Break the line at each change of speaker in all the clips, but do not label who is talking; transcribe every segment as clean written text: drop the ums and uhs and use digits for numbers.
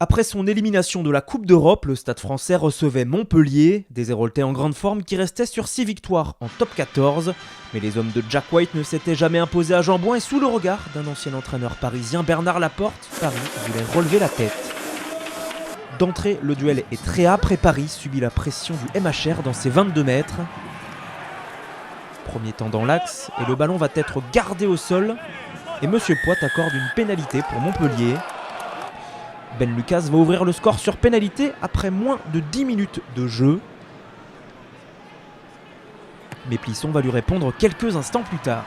Après son élimination de la Coupe d'Europe, le Stade français recevait Montpellier, des Héroltais en grande forme qui restaient sur 6 victoires en top 14. Mais les hommes de Jack White ne s'étaient jamais imposés à Jeanbouin et sous le regard d'un ancien entraîneur parisien, Bernard Laporte, Paris voulait relever la tête. D'entrée, le duel est très âpre et Paris subit la pression du MHR dans ses 22 mètres. Premier temps dans l'axe et le ballon va être gardé au sol. Et Monsieur Poit accorde une pénalité pour Montpellier. Ben Lucas va ouvrir le score sur pénalité après moins de 10 minutes de jeu. Mais Plisson va lui répondre quelques instants plus tard.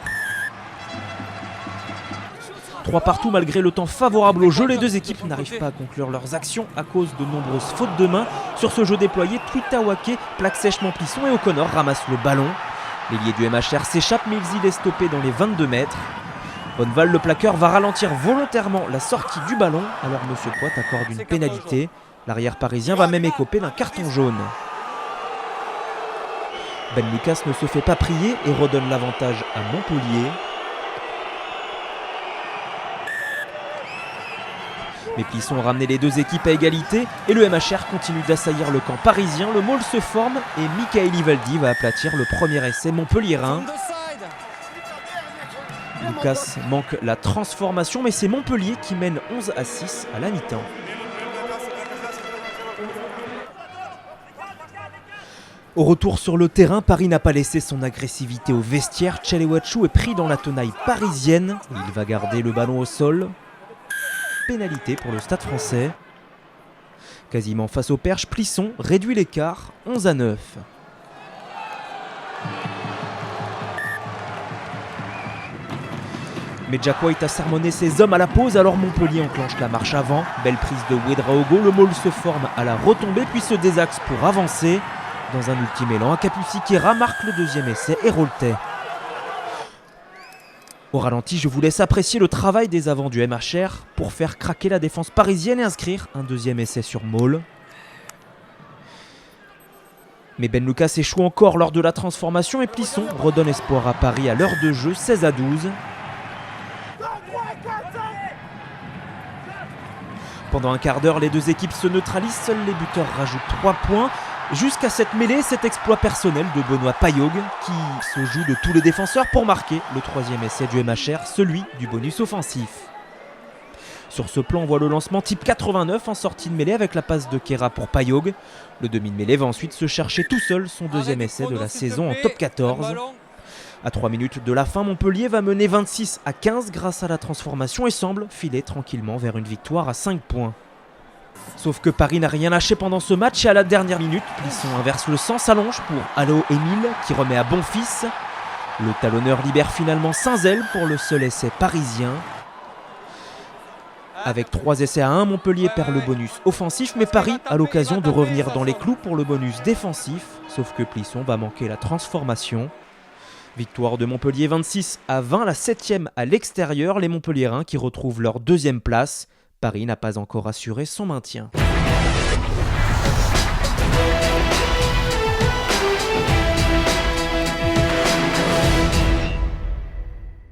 3 partout malgré le temps favorable au jeu, les deux équipes n'arrivent pas à conclure leurs actions à cause de nombreuses fautes de main. Sur ce jeu déployé, Twitawake plaque sèchement Plisson et O'Connor ramasse le ballon. L'ailier du MHR s'échappe mais il est stoppé dans les 22 mètres. Bonneval, le plaqueur, va ralentir volontairement la sortie du ballon, alors Monsieur Poit accorde une pénalité. L'arrière parisien va même écoper d'un carton jaune. Ben Lucas ne se fait pas prier et redonne l'avantage à Montpellier. Mais Plisson a ramené les deux équipes à égalité et le MHR continue d'assaillir le camp parisien. Le maul se forme et Michael Ivaldi va aplatir le premier essai montpelliérain. Lucas manque la transformation, mais c'est Montpellier qui mène 11-6 à la mi-temps. Au retour sur le terrain, Paris n'a pas laissé son agressivité au vestiaire. Tchelewatchou est pris dans la tenaille parisienne et il va garder le ballon au sol. Pénalité pour le Stade français. Quasiment face au perche, Plisson réduit l'écart, 11-9. Mais Jack White a sermonné ses hommes à la pause, alors Montpellier enclenche la marche avant. Belle prise de Ouedraogo, le maul se forme à la retombée puis se désaxe pour avancer. Dans un ultime élan, Akapusikera marque le deuxième essai héroltais. Au ralenti, je vous laisse apprécier le travail des avants du MHR pour faire craquer la défense parisienne et inscrire un deuxième essai sur maul. Mais Ben Lucas échoue encore lors de la transformation et Plisson redonne espoir à Paris à l'heure de jeu, 16-12. Pendant un quart d'heure, les deux équipes se neutralisent, seuls les buteurs rajoutent 3 points. Jusqu'à cette mêlée, cet exploit personnel de Benoît Payog qui se joue de tous les défenseurs pour marquer le troisième essai du MHR, celui du bonus offensif. Sur ce plan, on voit le lancement type 89 en sortie de mêlée avec la passe de Kera pour Payog. Le demi de mêlée va ensuite se chercher tout seul son deuxième essai de la saison en top 14. À 3 minutes de la fin, Montpellier va mener 26-15 grâce à la transformation et semble filer tranquillement vers une victoire à 5 points. Sauf que Paris n'a rien lâché pendant ce match et à la dernière minute, Plisson inverse le sens, s'allonge pour Allo Émile qui remet à Bonfils. Le talonneur libère finalement Saint-Zel pour le seul essai parisien. Avec 3 essais à 1, Montpellier perd le bonus offensif, mais Paris a l'occasion de revenir dans les clous pour le bonus défensif, sauf que Plisson va manquer la transformation. Victoire de Montpellier 26-20, la 7e à l'extérieur, les Montpelliérains qui retrouvent leur 2e place. Paris n'a pas encore assuré son maintien.